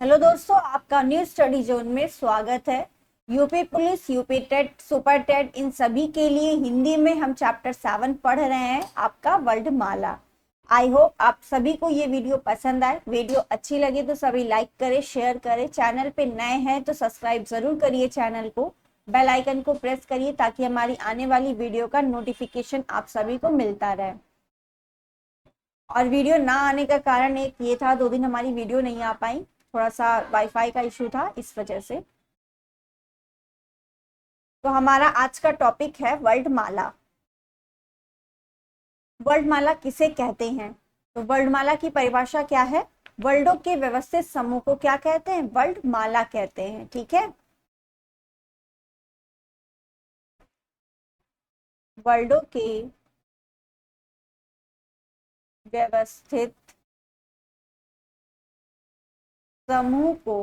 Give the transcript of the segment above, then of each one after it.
Hello दोस्तों, आपका new study zone में स्वागत है। UP police, UP TET, super TET, इन सभी के लिए हिंदी में हम चैप्टर 7 पढ़ रहे हैं, आपका वर्ल्ड माला। आई होप आप सभी को ये वीडियो पसंद आए। वीडियो अच्छी लगे तो सभी लाइक करें, शेयर करें। चैनल पे नए हैं तो सब्सक्राइब जरूर करिए चैनल को, बेल आइकन को प्रेस करिए ताकि हमारी आने वाली वीडियो का नोटिफिकेशन आप सभी को मिलता रहे। और वीडियो ना आने का कारण एक ये था, 2 दिन हमारी वीडियो नहीं आ पाई, थोड़ा सा वाईफाई का इशू था, इस वजह से। तो हमारा आज का टॉपिक है वर्ल्ड माला। वर्ल्ड माला किसे कहते हैं? तो वर्ल्ड माला की परिभाषा क्या है? वर्ल्डों के व्यवस्थित समूह को क्या कहते हैं? वर्ल्ड माला कहते हैं। ठीक है, वर्ल्डों के व्यवस्थित समूह को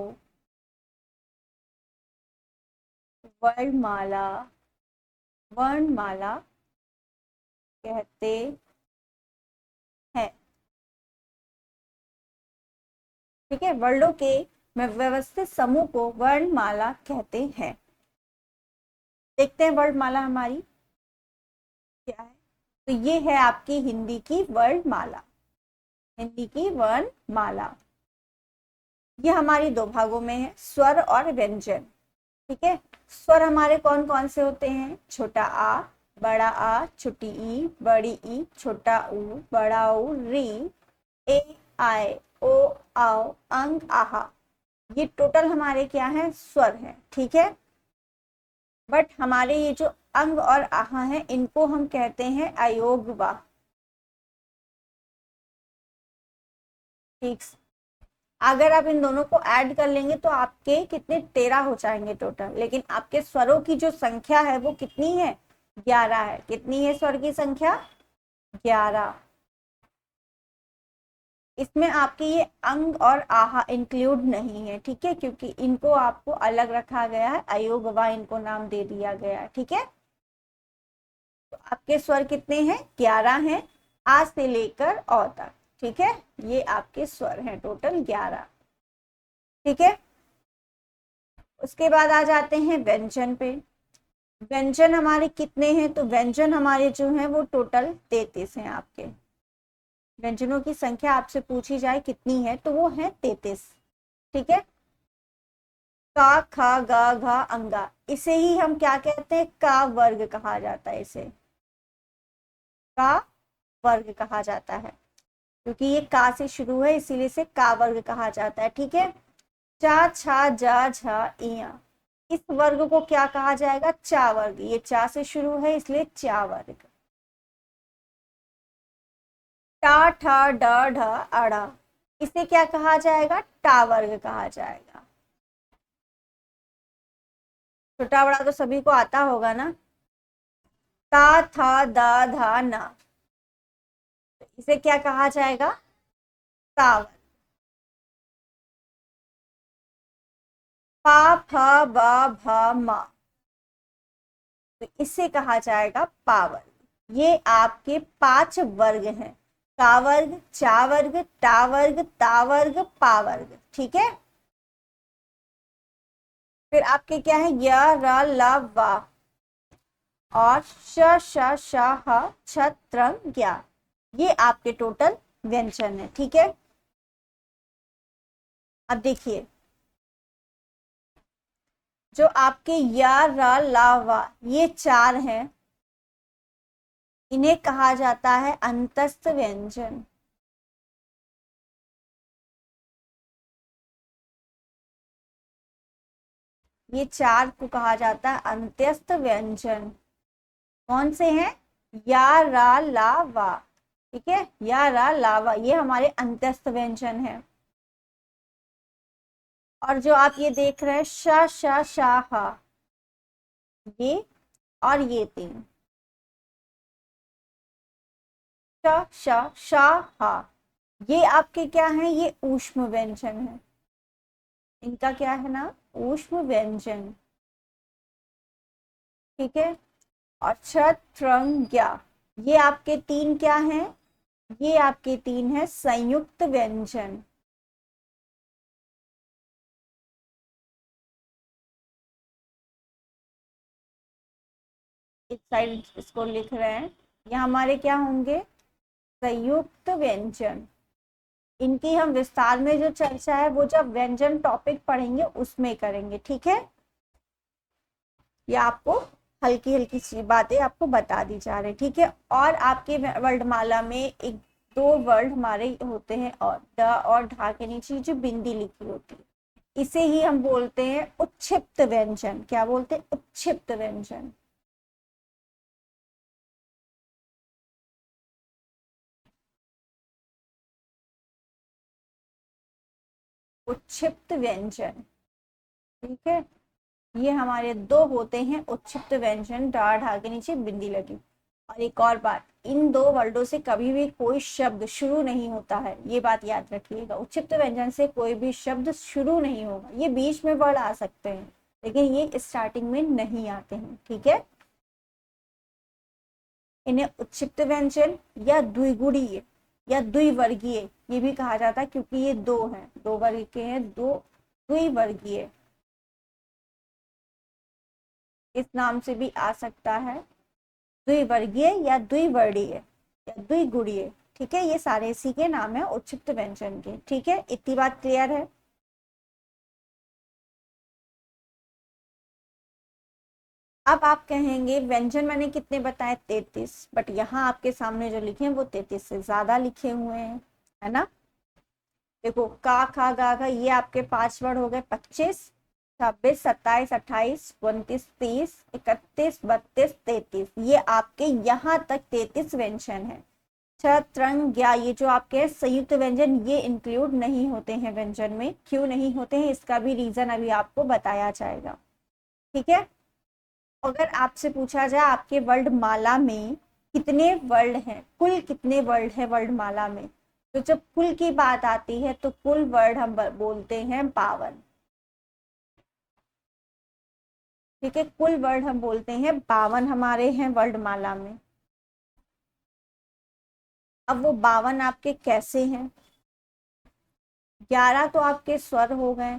वर्णमाला वर्णमाला कहते हैं। ठीक है, वर्ल्डों के व्यवस्थित समूह को वर्णमाला कहते हैं। देखते हैं वर्णमाला हमारी क्या है। तो ये है आपकी हिंदी की वर्णमाला। हिंदी की वर्णमाला ये हमारी 2 भागों में है, स्वर और व्यंजन। ठीक है, स्वर हमारे कौन कौन से होते हैं? छोटा आ, बड़ा आ, छोटी ई, बड़ी ई, छोटा ऊ, बड़ा ऊ, री, ए, आए, ओ, आओ, अंग, आहा। ये टोटल हमारे क्या है? स्वर है। ठीक है, बट हमारे ये जो अंग और आहा है, इनको हम कहते हैं अयोगवा। ठीक, अगर आप इन दोनों को ऐड कर लेंगे तो आपके कितने 13 हो जाएंगे टोटल, लेकिन आपके स्वरों की जो संख्या है वो कितनी है? 11 है। कितनी है स्वर की संख्या? 11। इसमें आपके ये अंग और आहा इंक्लूड नहीं है। ठीक है, क्योंकि इनको आपको अलग रखा गया है, अयोगवा इनको नाम दे दिया गया है। ठीक है, तो आपके स्वर कितने हैं? 11 हैं, आ से लेकर औ तक। ठीक है, ये आपके स्वर हैं टोटल 11। ठीक है, उसके बाद आ जाते हैं व्यंजन पे। व्यंजन हमारे कितने हैं? तो व्यंजन हमारे जो हैं वो टोटल 33 हैं। आपके व्यंजनों की संख्या आपसे पूछी जाए कितनी है तो वो है 33। ठीक है, का, खा, गा, घा, अंगा, इसे ही हम क्या कहते हैं? का वर्ग कहा जाता है। इसे का वर्ग कहा जाता है, क्योंकि ये का से शुरू है, इसीलिए इसे का वर्ग कहा जाता है। ठीक है, चा, छा, जा, झा, इया, इस वर्ग को क्या कहा जाएगा? चा वर्ग। ये चा से शुरू है इसलिए चा वर्ग। टा, ठा, ड, ढ, अड़ा, इसे क्या कहा जाएगा? टा वर्ग कहा जाएगा। छोटा बड़ा तो सभी को आता होगा ना। ता, था, दा, धा, ना, इसे क्या कहा जाएगा? ता वर्ग। पा, फ, ब, भ, म, तो इसे कहा जाएगा पा वर्ग। ये आपके 5 वर्ग हैं, का वर्ग, चा वर्ग, टा वर्ग, ता वर्ग, पा वर्ग। ठीक है, फिर आपके क्या है? य, र, ल, व और श, श, श, ह, छ, त्र, ज्ञ, ये आपके टोटल व्यंजन है। ठीक है, अब देखिए जो आपके य, र, ल, व ये 4 हैं, इन्हें कहा जाता है अंतस्थ व्यंजन। ये 4 को कहा जाता है अंत्यस्थ व्यंजन। कौन से हैं? या, रा, ला, वा। ठीक है, या, रा, ला, वा ये हमारे अंत्यस्थ व्यंजन है। और जो आप ये देख रहे हैं श, श, शा, हा, ये और ये 3, श, श, शा, हा, ये आपके क्या हैं? ये ऊष्म व्यंजन है। इनका क्या है ना? ऊष्म व्यंजन। ठीक है, और छ, त्रंग, ज्ञ, ये आपके 3 क्या हैं? ये आपके 3 है संयुक्त व्यंजन। इस साइड इसको लिख रहे हैं, ये हमारे क्या होंगे, संयुक्त व्यंजन। इनकी हम विस्तार में जो चर्चा है वो जब व्यंजन टॉपिक पढ़ेंगे उसमें करेंगे, ठीक है। ये आपको हल्की हल्की सी बातें आपको बता दी जा रही, ठीक है। और आपके वर्णमाला में एक दो वर्ड हमारे होते हैं, और ड और ढा के नीचे जो बिंदी लिखी होती है, इसे ही हम बोलते हैं उच्छिप्त व्यंजन। क्या बोलते हैं, उच्छिप्त व्यंजन। उच्छिप्त व्यंजन, ठीक है। ये हमारे दो होते हैं उच्छिप्त व्यंजन, डा ढा के नीचे बिंदी लगी। और एक और बात, इन दो वर्डों से कभी भी कोई शब्द शुरू नहीं होता है, ये बात याद रखिएगा। उच्छिप्त व्यंजन से कोई भी शब्द शुरू नहीं होगा, ये बीच में वर्ड आ सकते हैं लेकिन ये स्टार्टिंग में नहीं आते हैं, ठीक है। इन्हें उच्छिप्त व्यंजन या द्विगुणीय या द्विवर्गीय ये भी कहा जाता है, क्योंकि ये दो हैं, दो वर्ग के हैं, दो द्विवर्गीय इस नाम से भी आ सकता है, द्विवर्गीय या द्विवर्णीय या द्विगुणीय, ठीक है। ये सारे इसी के नाम है उच्छिप्त व्यंजन के, ठीक है। इतनी बात क्लियर है। अब आप कहेंगे व्यंजन मैंने कितने बताए, 33, बट यहाँ आपके सामने जो लिखे हैं वो 33 से ज्यादा लिखे हुए हैं, है ना। देखो का खा गा घा ये आपके 5 वर्ड हो गए, 25, 26, 27, 28, 29, 30, 31, 32, 33, ये आपके यहाँ तक 33 व्यंजन है। छत्रंग्या ये जो आपके संयुक्त व्यंजन ये इंक्लूड नहीं होते हैं व्यंजन में। क्यों नहीं होते हैं इसका भी रीजन अभी आपको बताया जाएगा, ठीक है। अगर आपसे पूछा जाए आपके वर्ड माला में कितने वर्ड हैं, कुल कितने वर्ड है वर्ड माला में, तो जब कुल की बात आती है तो कुल वर्ड हम बोलते हैं 52, ठीक है। कुल वर्ड हम बोलते हैं 52 हमारे हैं वर्डमाला में। अब वो 52 आपके कैसे हैं, 11 तो आपके स्वर हो गए,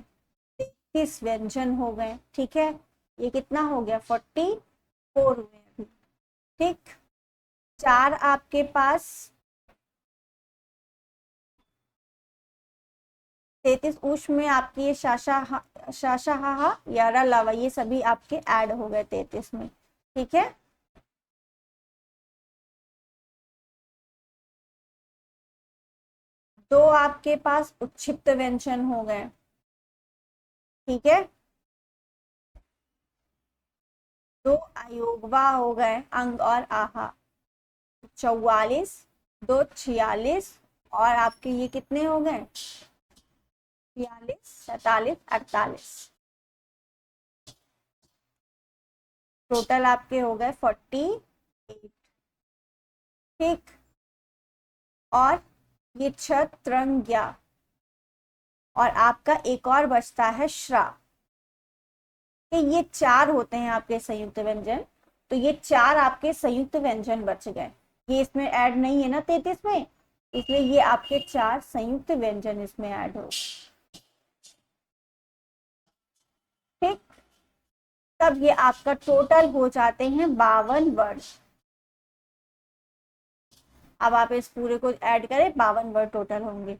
33 व्यंजन हो गए, ठीक है। ये कितना हो गया, 44 हुए अभी, ठीक। 4 आपके पास 33 उष में आपकी ये शाशा शाशा हा यारा लावा ये सभी आपके ऐड हो गए 33 में, ठीक है। दो आपके पास उच्छिप्त व्यंजन हो गए, ठीक है। दो अयोगवा हो गए अंग और आहा, 44, दो 46, और आपके ये कितने हो गए, 46, 47, 48, टोटल आपके हो गए 48, ठीक। और ये छत्रंग्या, और आपका एक और बचता है श्रा, कि ये 4 होते हैं आपके संयुक्त व्यंजन। तो ये 4 आपके संयुक्त व्यंजन बच गए, ये इसमें ऐड नहीं है ना 33 में, इसलिए ये आपके 4 संयुक्त व्यंजन इसमें ऐड हो, ठीक। तब ये आपका टोटल हो जाते हैं 52 वर्ड। अब आप इस पूरे को ऐड करें, 52 वर्ड टोटल होंगे।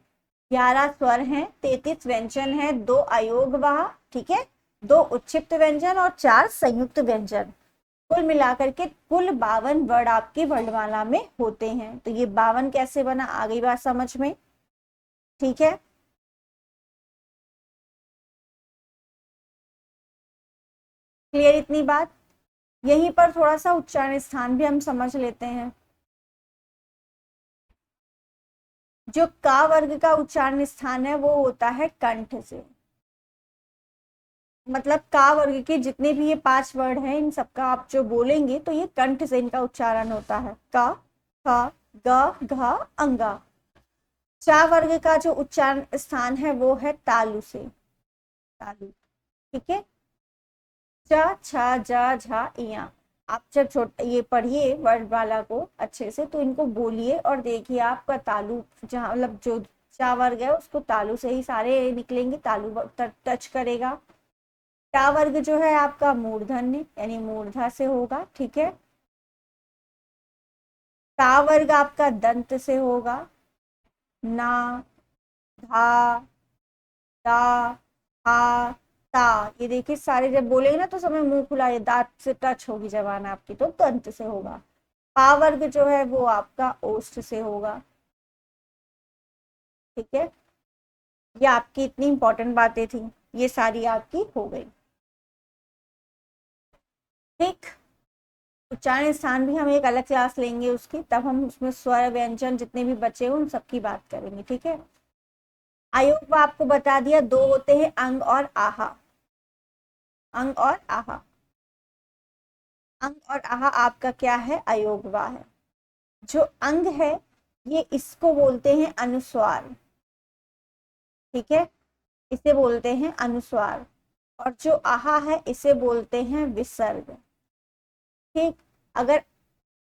11 स्वर हैं, 33 व्यंजन है, 2 अयोगवाह, ठीक है, 2 उच्छिप्त व्यंजन और 4 संयुक्त व्यंजन, कुल मिलाकर के कुल 52 वर्ड आपकी वर्णमाला में होते हैं। तो ये 52 कैसे बना, आ गई बात समझ में, ठीक है। क्लियर इतनी बात। यहीं पर थोड़ा सा उच्चारण स्थान भी हम समझ लेते हैं। जो का वर्ग का उच्चारण स्थान है वो होता है कंठ से, मतलब का वर्ग के जितने भी ये 5 वर्ड हैं इन सबका आप जो बोलेंगे तो ये कंठ से इनका उच्चारण होता है, का, खा, ग, घा, अंगा। चा वर्ग का जो उच्चारण स्थान है वो है तालु से, तालु, ठीक है। चा, छा, जा, झा, इया। आप जब छोटे ये पढ़िए वर्णमाला को अच्छे से तो इनको बोलिए और देखिए आपका तालु जहाँ मतलब जो चा वर्ग है उसको तालु से ही सारे निकलेंगे, तालु टच करेगा। टा वर्ग जो है आपका मूर्धन्य यानी मूर्धा से होगा, ठीक है। ता वर्ग आपका दंत से होगा, ना, धा, दा, हा, ता। ये देखिए सारे जब बोलेंगे ना तो समय मुंह खुला, ये दांत से टच होगी जबान आपकी, तो दंत से होगा। पा वर्ग जो है वो आपका ओष्ठ से होगा। ठीक है, ये आपकी इतनी इंपॉर्टेंट बातें थी, ये सारी आपकी हो गई। ठीक, उच्चारण स्थान भी हम एक अलग क्लास लेंगे उसकी, तब हम उसमें स्वर व्यंजन जितने भी बचे हैं उन सबकी बात करेंगे। ठीक है, आयोग आपको बता दिया, दो होते हैं, अंग और आहा। अंग और आहा, अंग और आहा आपका क्या है, अयोगवा है। जो अंग है ये इसको बोलते हैं अनुस्वार। ठीक है, इसे बोलते हैं अनुस्वार। और जो आहा है इसे बोलते हैं विसर्ग। ठीक, अगर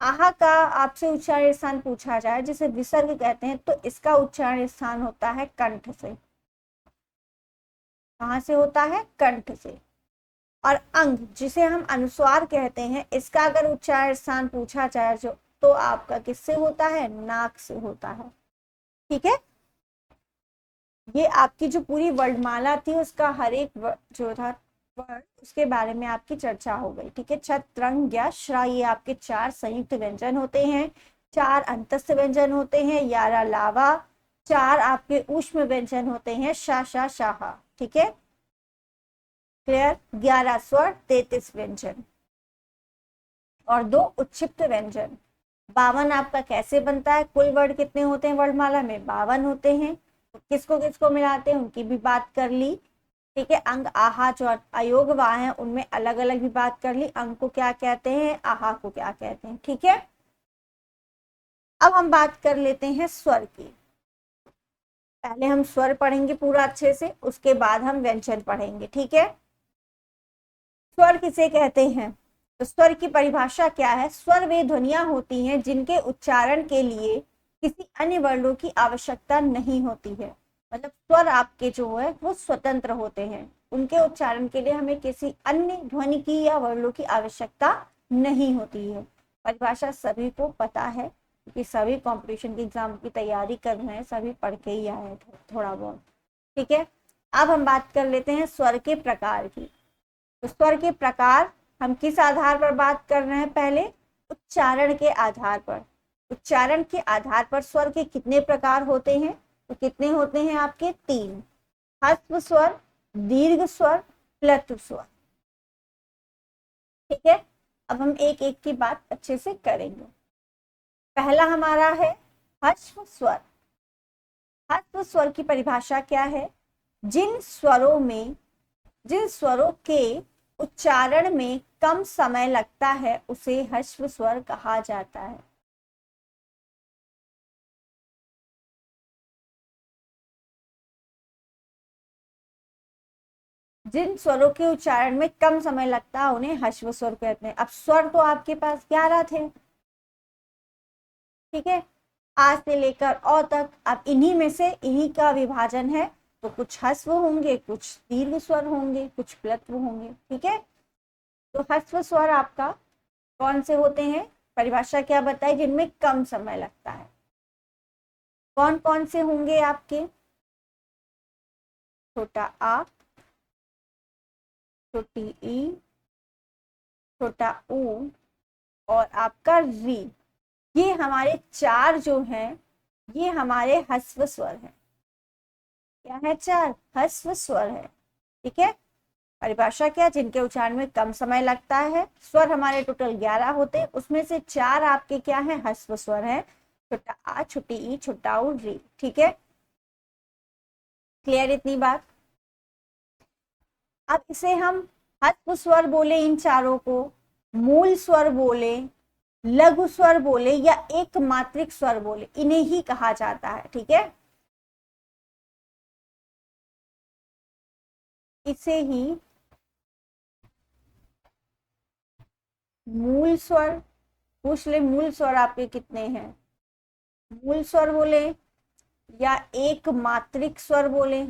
आहा का आपसे उच्चारण स्थान पूछा जाए जिसे विसर्ग कहते हैं, तो इसका उच्चारण स्थान होता है कंठ से। कहाँ से होता है, कंठ से। और अंग जिसे हम अनुस्वार कहते हैं, इसका अगर उच्चारण स्थान पूछा जाए जो, तो आपका किससे होता है, नाक से होता है। ठीक है, ये आपकी जो पूरी वर्णमाला थी उसका हर एक जो था वर्ण, उसके बारे में आपकी चर्चा हो गई। ठीक है, छत, रंग, ज्ञ, श्रा, ये आपके चार संयुक्त व्यंजन होते हैं। चार अंतस्थ व्यंजन होते हैं, 11 लावा। चार आपके ऊष्म व्यंजन होते हैं, शा, शा, शाहा। ठीक है, क्लियर, 11 स्वर, 33 व्यंजन और 2 उच्छिष्ट व्यंजन। 52 आपका कैसे बनता है, कुल वर्ण कितने होते हैं वर्णमाला में, 52 होते हैं। तो किसको किसको मिलाते हैं उनकी भी बात कर ली। ठीक है, अंग आहा जो अयोग वा है उनमें अलग अलग भी बात कर ली, अंग को क्या कहते हैं, आहा को क्या कहते हैं। ठीक है, अब हम बात कर लेते हैं स्वर की। पहले हम स्वर पढ़ेंगे पूरा अच्छे से, उसके बाद हम व्यंजन पढ़ेंगे। ठीक है, स्वर किसे कहते हैं, तो स्वर की परिभाषा क्या है, स्वर वे ध्वनियां होती हैं जिनके उच्चारण के लिए किसी अन्य वर्णों की आवश्यकता नहीं होती है। मतलब स्वर आपके जो है वो स्वतंत्र होते हैं, उनके उच्चारण के लिए हमें किसी अन्य ध्वनि की या वर्णों की आवश्यकता नहीं होती है। परिभाषा सभी को पता है क्योंकि सभी कंपटीशन के एग्जाम की तैयारी कर रहे हैं, सभी पढ़ के ही आए हैं थोड़ा बहुत। ठीक है, अब हम बात कर लेते हैं स्वर के प्रकार की। तो स्वर के प्रकार हम किस आधार पर बात कर रहे हैं, पहले उच्चारण के आधार पर। उच्चारण के आधार पर स्वर के कितने प्रकार होते हैं, तो कितने होते हैं आपके, 3। ह्रस्व स्वर, दीर्घ स्वर, प्लुत स्वर। ठीक है, अब हम एक एक की बात अच्छे से करेंगे। पहला हमारा है ह्रस्व स्वर। ह्रस्व स्वर की परिभाषा क्या है, जिन स्वरों में, जिन स्वरों के उच्चारण में कम समय लगता है उसे ह्रस्व स्वर कहा जाता है। जिन स्वरों के उच्चारण में कम समय लगता है उन्हें ह्रस्व स्वर कहते हैं। अब स्वर तो आपके पास 11 थे। ठीक है, आ से लेकर औ तक, अब इन्हीं में से इन्हीं का विभाजन है, तो कुछ ह्रस्व होंगे, कुछ दीर्घ स्वर होंगे, कुछ प्लत्व होंगे। ठीक है, तो ह्रस्व स्वर आपका कौन से होते हैं, परिभाषा क्या बताई, जिनमें कम समय लगता है। कौन कौन से होंगे आपके, छोटा आ, छोटी ई, छोटा ऊ और आपका री। ये हमारे चार जो हैं, ये हमारे ह्रस्व स्वर हैं। क्या है, चार ह्रस्व स्वर है। ठीक है, परिभाषा क्या, जिनके उच्चारण में कम समय लगता है। स्वर हमारे टोटल 11 होते हैं, उसमें से 4 आपके क्या है, ह्रस्व स्वर है, छोटा आ, छोटी ई, छोटा ऊ, री। ठीक है, क्लियर इतनी बात। अब इसे हम ह्रस्व स्वर बोले इन चारों को, मूल स्वर बोले, लघु स्वर बोले या एक मात्रिक स्वर बोले, इन्हें ही कहा जाता है। ठीक है, इसे ही मूल स्वर, पूछ ले मूल स्वर आपके कितने हैं, मूल स्वर बोले या एक मात्रिक स्वर बोले,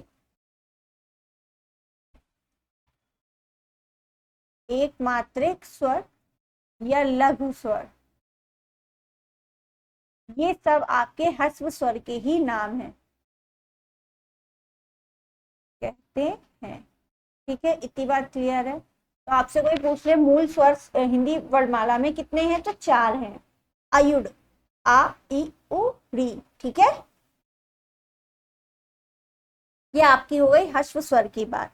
एक मात्रिक स्वर या लघु स्वर। ये सब आपके ह्रस्व स्वर के ही नाम हैं, कहते हैं। ठीक है, इतनी बात क्लियर है। तो आपसे कोई पूछ ले मूल स्वर हिंदी वर्णमाला में कितने हैं, तो 4 हैं। आयुड, आ, ई, उ, री। ठीक है, ये आपकी हो गई ह्रस्व स्वर की बात।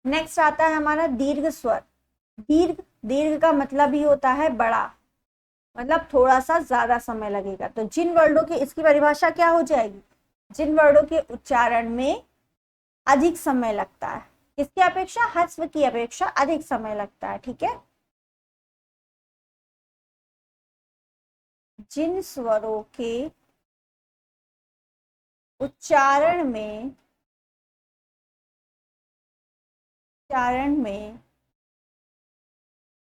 नेक्स्ट आता है हमारा दीर्घ स्वर। दीर्घ, दीर्घ का मतलब ही होता है बड़ा, मतलब थोड़ा सा ज्यादा समय लगेगा। तो जिन वर्णों की, इसकी परिभाषा क्या हो जाएगी, जिन वर्णों के उच्चारण में अधिक समय लगता है, किसकी अपेक्षा, ह्रस्व की अपेक्षा अधिक समय लगता है। ठीक है, जिन स्वरों के उच्चारण में, उच्चारण में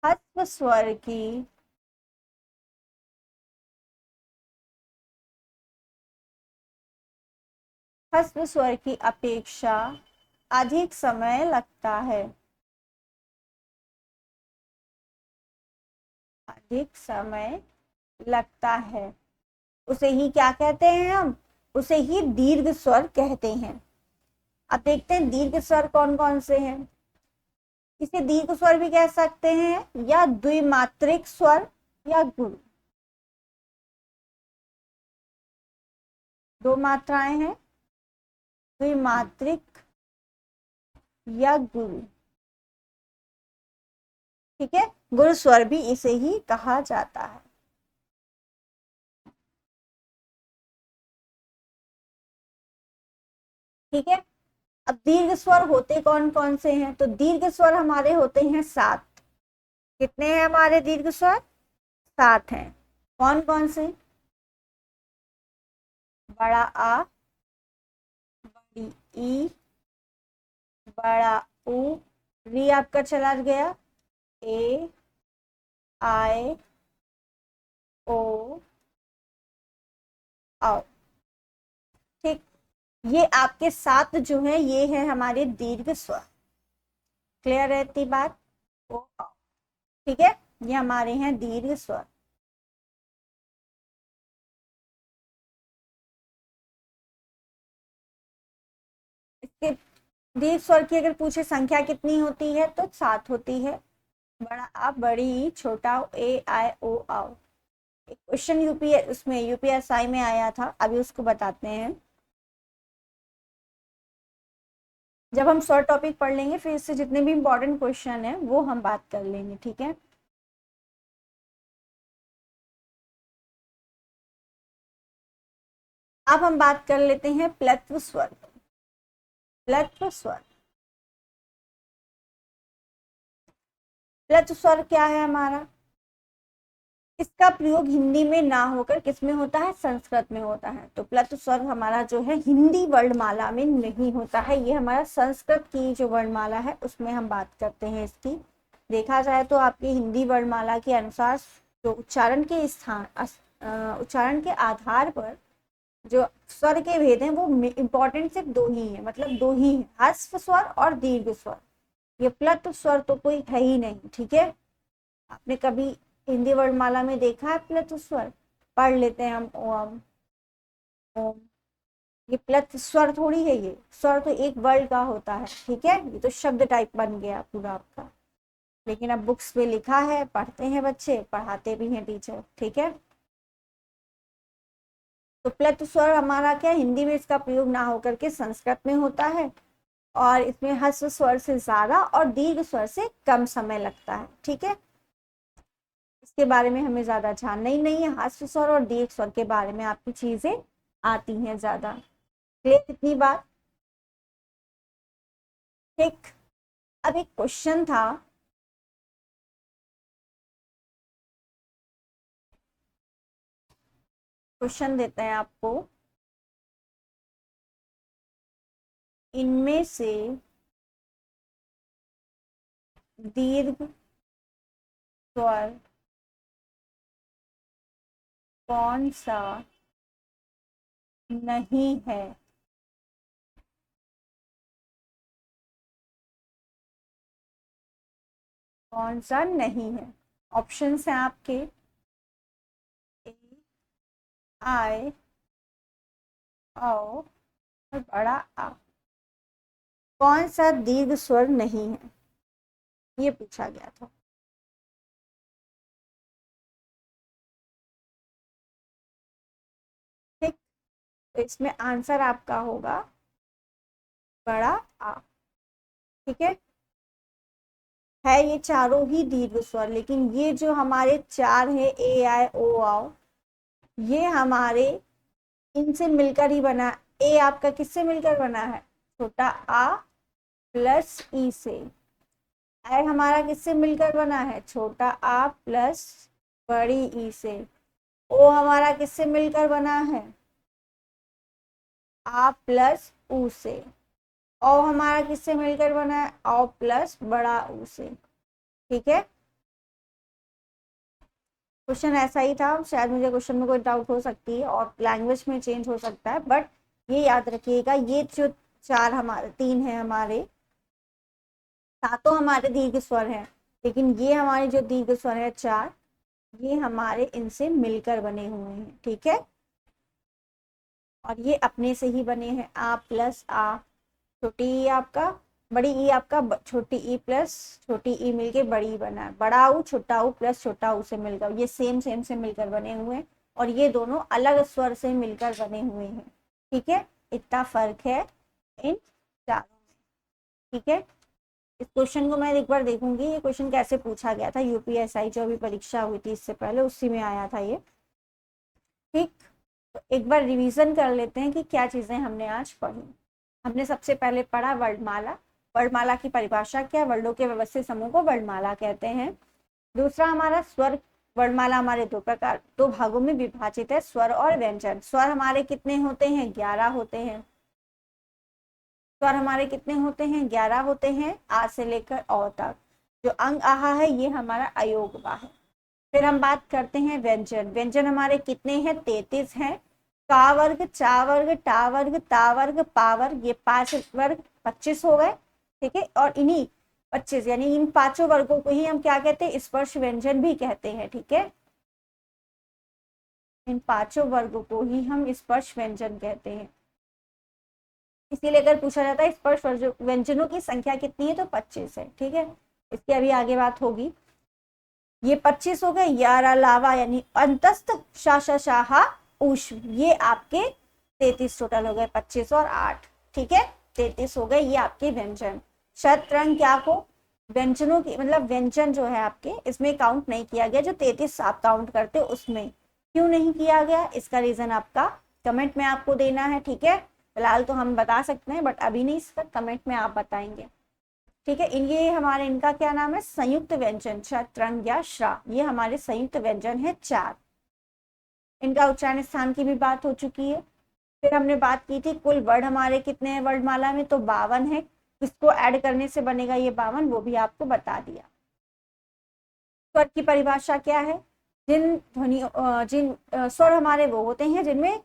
ह्रस्व स्वर की ह्रस्व स्वर की अपेक्षा अधिक समय लगता है, अधिक समय लगता है, उसे ही क्या कहते हैं हम, उसे ही दीर्घ स्वर कहते हैं। अब देखते हैं दीर्घ स्वर कौन कौन से हैं। इसे दीर्घ स्वर भी कह सकते हैं, या द्विमात्रिक स्वर, या गुरु। दो मात्राएं हैं, द्विमात्रिक या गुरु। ठीक है, गुरु स्वर भी इसे ही कहा जाता है। ठीक है, अब दीर्घ स्वर होते कौन कौन से हैं, तो दीर्घ स्वर हमारे होते हैं 7। कितने हैं हमारे दीर्घ स्वर, 7 हैं। कौन कौन से, बड़ा आ, बड़ी ई, बड़ा ऊ, री आपका चला गया, ए, आई, ओ, आओ। ठीक, ये आपके 7 जो है ये है हमारे दीर्घ स्वर। क्लियर रहती बात, ओ, आओ। ठीक है, ये हमारे हैं दीर्घ स्वर। इसके दीर्घ स्वर की अगर पूछे संख्या कितनी होती है, तो 7 होती है। बड़ा आ, बड़ी ई, छोटा ए, आई, ओ, आओ। एक क्वेश्चन उसमें यूपीएसआई में आया था, अभी उसको बताते हैं। जब हम शॉर्ट टॉपिक पढ़ लेंगे फिर इससे जितने भी इंपॉर्टेंट क्वेश्चन है वो हम बात कर लेंगे। ठीक है, अब हम बात कर लेते हैं प्लत्व स्वर। प्लत्व स्वर, प्लत्व स्वर क्या है हमारा, इसका प्रयोग हिंदी में ना होकर किस में होता है, संस्कृत में होता है। तो प्लत्व स्वर हमारा जो है हिंदी वर्णमाला में नहीं होता है, ये हमारा संस्कृत की जो वर्णमाला है उसमें हम बात करते हैं इसकी। देखा जाए तो आपकी हिंदी वर्णमाला के अनुसार जो उच्चारण के स्थान, उच्चारण के आधार पर जो स्वर के भेद हैं वो इंपॉर्टेंट सिर्फ 2 ही है, मतलब 2 ही है, ह्रस्व स्वर और दीर्घ स्वर। ये प्लत्व स्वर तो कोई है ही नहीं। ठीक है, आपने कभी हिंदी वर्णमाला में देखा है प्लत्व स्वर, पढ़ लेते हैं हम ओम, ओम। ये प्लत्व स्वर थोड़ी है, ये स्वर तो एक वर्ड का होता है। ठीक है, ये तो शब्द टाइप बन गया पूरा आपका, लेकिन अब बुक्स में लिखा है, पढ़ते हैं बच्चे, पढ़ाते भी हैं टीचर। ठीक है, तो प्लत्व स्वर हमारा क्या, हिंदी में इसका प्रयोग ना होकर के संस्कृत में होता है, और इसमें ह्रस्व स्वर से ज्यादा और दीर्घ स्वर से कम समय लगता है। ठीक है, इसके बारे में हमें ज्यादा जानना ही नहीं है, ह्रस्व स्वर और दीर्घ स्वर के बारे में आपकी चीजें आती हैं ज्यादा। क्लियर कितनी बात। ठीक, अब एक क्वेश्चन था, क्वेश्चन देते हैं आपको, इनमें से दीर्घ स्वर कौन सा नहीं है, कौन सा नहीं है। ऑप्शंस हैं आपके, ए, आई ओ और बड़ा आ। कौन सा दीर्घ स्वर नहीं है, ये पूछा गया था। ठीक, तो इसमें आंसर आपका होगा बड़ा आ। ठीक है ये चारों ही दीर्घ स्वर, लेकिन ये जो हमारे चार है ए आई ओ आओ, ये हमारे इनसे मिलकर ही बना। ए आपका किससे मिलकर बना है, छोटा आ प्लस ई से। आई हमारा किससे मिलकर बना है, छोटा आ प्लस बड़ी ई से। ओ हमारा किससे मिलकर बना है, आ प्लस ऊ से। ओ हमारा किससे मिलकर बना है, ओ प्लस बड़ा ऊ से। ठीक है, क्वेश्चन ऐसा ही था, शायद मुझे क्वेश्चन में कोई डाउट हो सकती है और लैंग्वेज में चेंज हो सकता है, बट ये याद रखिएगा ये जो चार हमारे तीन है, हमारे सातों हमारे दीर्घ स्वर हैं, लेकिन ये हमारे जो दीर्घ स्वर है चार, ये हमारे इनसे मिलकर बने हुए हैं। ठीक है, और ये अपने से ही बने हैं, आ प्लस आ, छोटी ई आपका, बड़ी ई आपका छोटी ई प्लस छोटी ई मिलके बड़ी बना है। बड़ा ऊ छोटा ऊ प्लस छोटा ऊ से मिलकर, ये सेम सेम से मिलकर बने हुए हैं, और ये दोनों अलग स्वर से मिलकर बने हुए हैं। ठीक है, इतना फर्क है इन चारों में। ठीक है, इस क्वेश्चन को मैं एक बार देखूंगी ये क्वेश्चन कैसे पूछा गया था, यूपीएसआई जो अभी परीक्षा हुई थी इससे पहले, उसी में आया था ये। ठीक, तो एक बार रिवीजन कर लेते हैं कि क्या चीजें हमने आज पढ़ी। हमने सबसे पहले पढ़ा वर्णमाला। वर्णमाला की परिभाषा क्या है, वर्णों के व्यवस्थित समूह को वर्णमाला कहते हैं। दूसरा हमारा स्वर, वर्णमाला हमारे दो भागों में विभाजित है, स्वर और व्यंजन। स्वर हमारे कितने होते हैं, 11 होते हैं। स्वर हमारे कितने होते हैं, 11 होते हैं, आ से लेकर औ तक। जो अंग आहा है ये हमारा अयोगवा है। फिर हम बात करते हैं व्यंजन। व्यंजन हमारे कितने हैं, 33 हैं। का वर्ग, चा वर्ग, टा वर्ग, ता वर्ग, पा वर्ग, ये 5 वर्ग 25 हो गए। ठीक है, और इन्हीं 25 यानी इन पांचों वर्गों को ही हम क्या कहते हैं, स्पर्श व्यंजन भी कहते हैं। ठीक है, इन पांचों वर्गों को ही हम स्पर्श व्यंजन कहते हैं। इसीलिए अगर पूछा जाता है स्पर्श व्यंजनों की संख्या कितनी है, तो 25 है। ठीक है, इसकी अभी आगे बात होगी। ये 25 हो गए, यार अलावा यानी अंतस्थ शाशा शाहा उष, ये आपके 33 टोटल हो गए, 25 और 8। ठीक है, 33 हो गए ये आपके व्यंजन। शतरंग क्या को, व्यंजनों की मतलब व्यंजन जो है आपके इसमें काउंट नहीं किया गया, जो 33 आप काउंट करते उसमें। क्यों नहीं किया गया, इसका रीजन आपका कमेंट में आपको देना है। ठीक है, फिलहाल तो हम बता सकते हैं बट अभी नहीं, इसका कमेंट में आप बताएंगे। ठीक है, ये हमारे इनका क्या नाम है, संयुक्त व्यंजन, शतरंग या श्रा, ये हमारे संयुक्त व्यंजन है चार। इनका उच्चारण स्थान की भी बात हो चुकी है। फिर हमने बात की थी कुल वर्ण हमारे कितने हैं वर्णमाला में, तो 52 है। इसको ऐड करने से बनेगा ये 52, वो भी आपको बता दिया। स्वर की परिभाषा क्या है, जिन ध्वनि जिन स्वर हमारे वो होते हैं जिनमें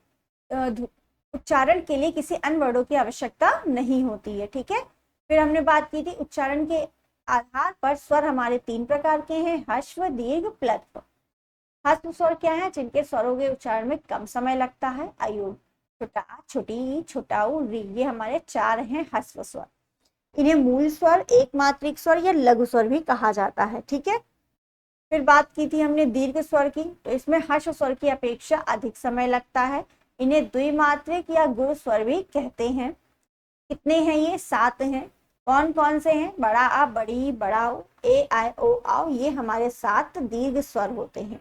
उच्चारण के लिए किसी अन्य वर्णों की आवश्यकता नहीं होती है। ठीक है, फिर हमने बात की थी उच्चारण के आधार पर स्वर हमारे 3 प्रकार के हैं, ह्रस्व, दीर्घ, प्लत्व। ह्रस्व स्वर क्या है, जिनके स्वरों के उच्चारण में कम समय लगता है, अयोग, छोटा आ, छोटी ई, छोटा ऊ, री, ये हमारे 4 हैं ह्रस्व स्वर। इन्हें मूल स्वर, एक मात्रिक स्वर या लघु स्वर भी कहा जाता है। ठीक है, फिर बात की थी हमने दीर्घ स्वर की, तो इसमें ह्रस्व स्वर की अपेक्षा अधिक समय लगता है, इन्हें द्विमात्रिक या गुण स्वर भी कहते हैं। कितने हैं ये, 7 हैं। कौन कौन से हैं, बड़ा आ, बड़ी, बड़ा ओ, ए आई ओ आओ, ये हमारे 7 दीर्घ स्वर होते हैं।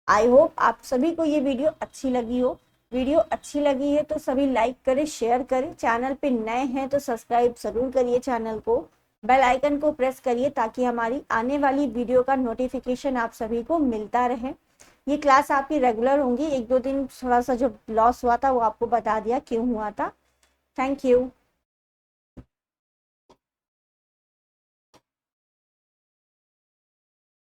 आई होप आप सभी को ये वीडियो अच्छी लगी हो। वीडियो अच्छी लगी है तो सभी लाइक करें, शेयर करें, चैनल पे नए हैं तो सब्सक्राइब जरूर करिए चैनल को, बेल आइकन को प्रेस करिए ताकि हमारी आने वाली वीडियो का नोटिफिकेशन आप सभी को मिलता रहे। ये क्लास आपकी रेगुलर होंगी, 1-2 दिन थोड़ा सा जो लॉस हुआ था वो आपको बता दिया क्यों हुआ था। Thank you.